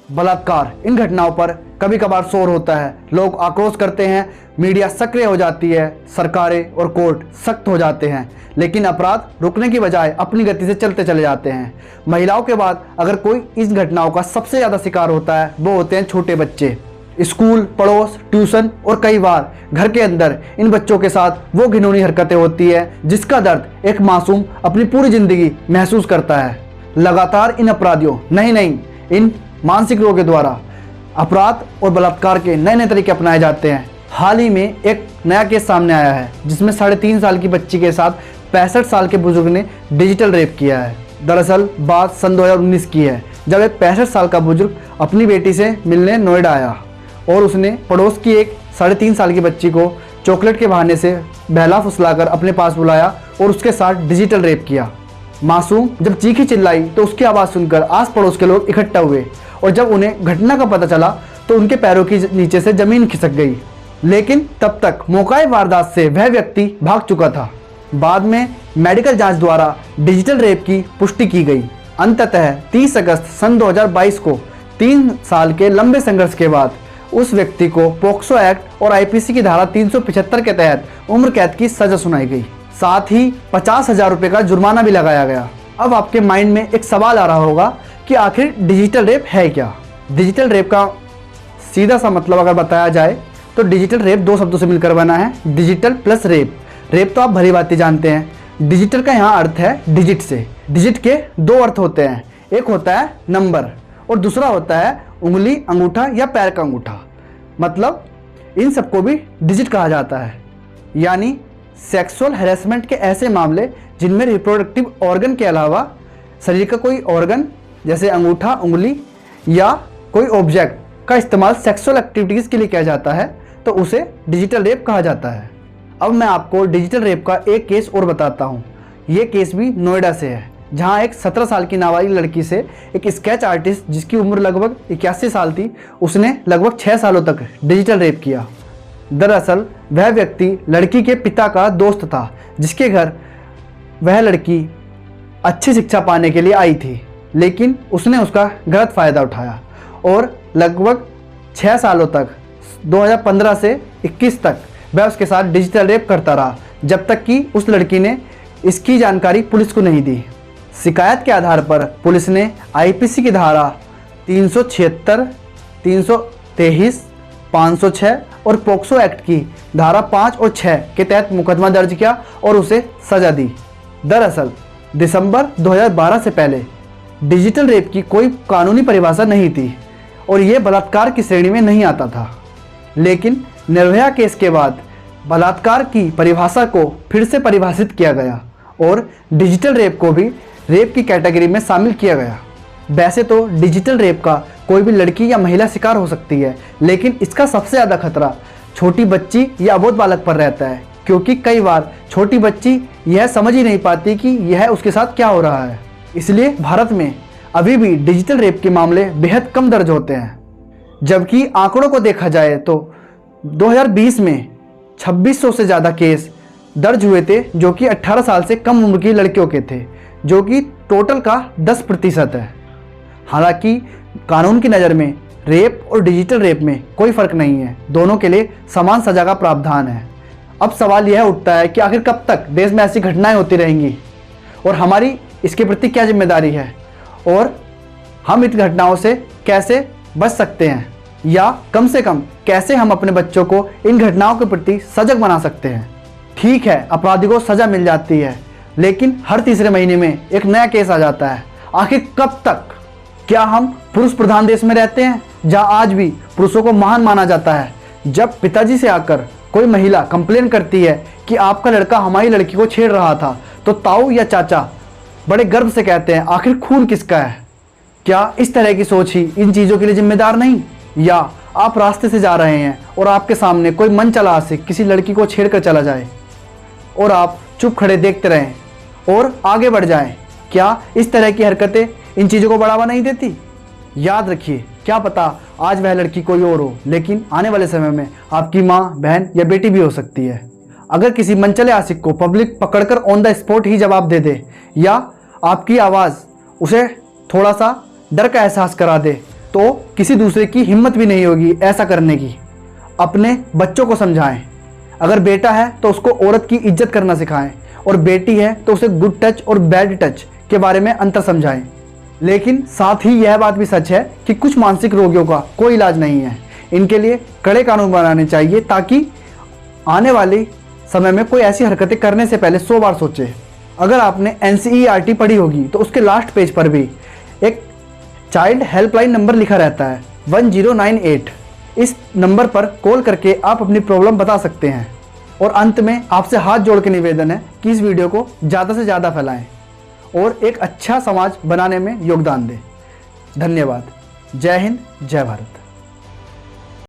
बलात्कार, इन घटनाओं पर कभी कभार शोर होता है, लोग आक्रोश करते हैं, मीडिया सक्रिय हो जाती है, सरकारें और कोर्ट सख्त हो जाते हैं, लेकिन अपराध रुकने की बजाय अपनी गति से चलते चले जाते हैं। महिलाओं के बाद अगर कोई इन घटनाओं का सबसे ज़्यादा शिकार होता है वो होते हैं छोटे बच्चे। स्कूल, पड़ोस, ट्यूशन और कई बार घर के अंदर इन बच्चों के साथ वो घिनौनी हरकतें होती है जिसका दर्द एक मासूम अपनी पूरी जिंदगी महसूस करता है। लगातार इन अपराधियों नहीं इन मानसिक रोगों के द्वारा अपराध और बलात्कार के नए नए तरीके अपनाए जाते हैं। हाल ही में एक नया केस सामने आया है जिसमें 3.5 साल की बच्ची के साथ 65 साल के बुजुर्ग ने डिजिटल रेप किया है। दरअसल बात सन 2019 की है, जब एक 65 साल का बुजुर्ग अपनी बेटी से मिलने नोएडा आया और उसने पड़ोस की एक 3.5 साल की बच्ची को चॉकलेट के बहाने से बहला फुसलाकर अपने पास बुलाया और उसके साथ डिजिटल रेप किया। मासूम जब चीखी चिल्लाई तो उसकी आवाज़ सुनकर आस पड़ोस के लोग इकट्ठा हुए और जब उन्हें घटना का पता चला तो उनके पैरों की नीचे से जमीन खिसक गई। लेकिन तब तक मौकाए वारदात से वह व्यक्ति भाग चुका था। बाद में मेडिकल जांच द्वारा डिजिटल रेप की पुष्टि की गई। अंततः 30 अगस्त सन 2022 को 3 साल के लंबे संघर्ष के बाद उस व्यक्ति को पोक्सो एक्ट और आईपीसी की धारा 375 के तहत उम्र कैद की सजा सुनाई गई। साथ ही 50,000 रुपये का जुर्माना भी लगाया गया। अब आपके माइंड में एक सवाल आ रहा होगा कि आखिर डिजिटल रेप है क्या। डिजिटल रेप का सीधा सा मतलब अगर बताया जाए तो डिजिटल रेप 2 शब्दों से मिलकर बना है, डिजिटल प्लस रेप। रेप तो आप भली भांति जानते हैं। डिजिटल का यहाँ अर्थ है डिजिट से। डिजिट के 2 अर्थ होते हैं, एक होता है नंबर और दूसरा होता है उंगली, अंगूठा या पैर का अंगूठा। मतलब इन सबको भी डिजिट कहा जाता है। यानी सेक्सुअल हैरेसमेंट के ऐसे मामले जिनमें रिप्रोडक्टिव ऑर्गन के अलावा शरीर का कोई ऑर्गन जैसे अंगूठा, उंगली या कोई ऑब्जेक्ट का इस्तेमाल सेक्सुअल एक्टिविटीज़ के लिए किया जाता है तो उसे डिजिटल रेप कहा जाता है। अब मैं आपको डिजिटल रेप का एक केस और बताता हूँ। ये केस भी नोएडा से है, जहाँ एक 17 साल की नाबालिग लड़की से एक स्केच आर्टिस्ट जिसकी उम्र लगभग 81 साल थी, उसने लगभग 6 सालों तक डिजिटल रेप किया। दरअसल वह व्यक्ति लड़की के पिता का दोस्त था जिसके घर वह लड़की अच्छी शिक्षा पाने के लिए आई थी, लेकिन उसने उसका गलत फ़ायदा उठाया और लगभग 6 सालों तक 2015 से 21 तक वह उसके साथ डिजिटल रेप करता रहा, जब तक कि उस लड़की ने इसकी जानकारी पुलिस को नहीं दी। शिकायत के आधार पर पुलिस ने आईपीसी की धारा 376, 323, 506 और पोक्सो एक्ट की धारा 5 और 6 के तहत मुकदमा दर्ज किया और उसे सजा दी। दरअसल दिसंबर 2012 से पहले डिजिटल रेप की कोई कानूनी परिभाषा नहीं थी और ये बलात्कार की श्रेणी में नहीं आता था, लेकिन निर्भया केस के बाद बलात्कार की परिभाषा को फिर से परिभाषित किया गया और डिजिटल रेप को भी रेप की कैटेगरी में शामिल किया गया। वैसे तो डिजिटल रेप का कोई भी लड़की या महिला शिकार हो सकती है, लेकिन इसका सबसे ज़्यादा खतरा छोटी बच्ची या अबोध बालक पर रहता है, क्योंकि कई बार छोटी बच्ची यह समझ ही नहीं पाती कि यह उसके साथ क्या हो रहा है। इसलिए भारत में अभी भी डिजिटल रेप के मामले बेहद कम दर्ज होते हैं। जबकि आंकड़ों को देखा जाए तो 2020 में 2600 से ज़्यादा केस दर्ज हुए थे जो कि 18 साल से कम उम्र की लड़कियों के थे, जो कि टोटल का 10% है। हालांकि कानून की नज़र में रेप और डिजिटल रेप में कोई फ़र्क नहीं है, दोनों के लिए समान सज़ा का प्रावधान है। अब सवाल यह उठता है कि आखिर कब तक देश में ऐसी घटनाएं होती रहेंगी और हमारी इसके प्रति क्या जिम्मेदारी है और हम इन घटनाओं से कैसे बच सकते हैं, या कम से कम कैसे हम अपने बच्चों को इन घटनाओं के प्रति सजग बना सकते हैं। ठीक है, अपराधी को सज़ा मिल जाती है, लेकिन हर तीसरे महीने में एक नया केस आ जाता है। आखिर कब तक? क्या हम पुरुष प्रधान देश में रहते हैं जहां आज भी पुरुषों को महान माना जाता है? जब पिताजी से आकर कोई महिला कंप्लेन करती है कि आपका लड़का हमारी लड़की को छेड़ रहा था, तो ताऊ या चाचा बड़े गर्व से कहते हैं आखिर खून किसका है? क्या इस तरह की सोच ही इन चीज़ों के लिए जिम्मेदार नहीं? या आप रास्ते से जा रहे हैं और आपके सामने कोई मन चला से किसी लड़की को छेड़ कर चला जाए और आप चुप खड़े देखते रहें और आगे बढ़ जाएं? क्या इस तरह की हरकतें इन चीज़ों को बढ़ावा नहीं देती? याद रखिए, क्या पता आज वह लड़की कोई और हो, लेकिन आने वाले समय में आपकी माँ, बहन या बेटी भी हो सकती है। अगर किसी मनचले आशिक को पब्लिक पकड़कर ऑन द स्पॉट ही जवाब दे दे या आपकी आवाज़ उसे थोड़ा सा डर का एहसास करा दे, तो किसी दूसरे की हिम्मत भी नहीं होगी ऐसा करने की। अपने बच्चों को समझाएं, अगर बेटा है तो उसको औरत की इज्जत करना सिखाएं और बेटी है तो उसे गुड टच और बैड टच के बारे में अंतर समझाएं। लेकिन साथ ही यह बात भी सच है कि कुछ मानसिक रोगियों का कोई इलाज नहीं है। इनके लिए कड़े कानून बनाने चाहिए ताकि आने वाले समय में कोई ऐसी हरकतें करने से पहले 100 बार सोचे। अगर आपने NCERT पढ़ी होगी तो उसके लास्ट पेज पर भी एक चाइल्ड हेल्पलाइन नंबर लिखा रहता है 1098। इस नंबर पर कॉल करके आप अपनी प्रॉब्लम बता सकते हैं। और अंत में आपसे हाथ जोड़ के निवेदन है कि इस वीडियो को ज़्यादा से ज़्यादा फैलाएं और एक अच्छा समाज बनाने में योगदान दें। धन्यवाद। जय हिंद, जय भारत।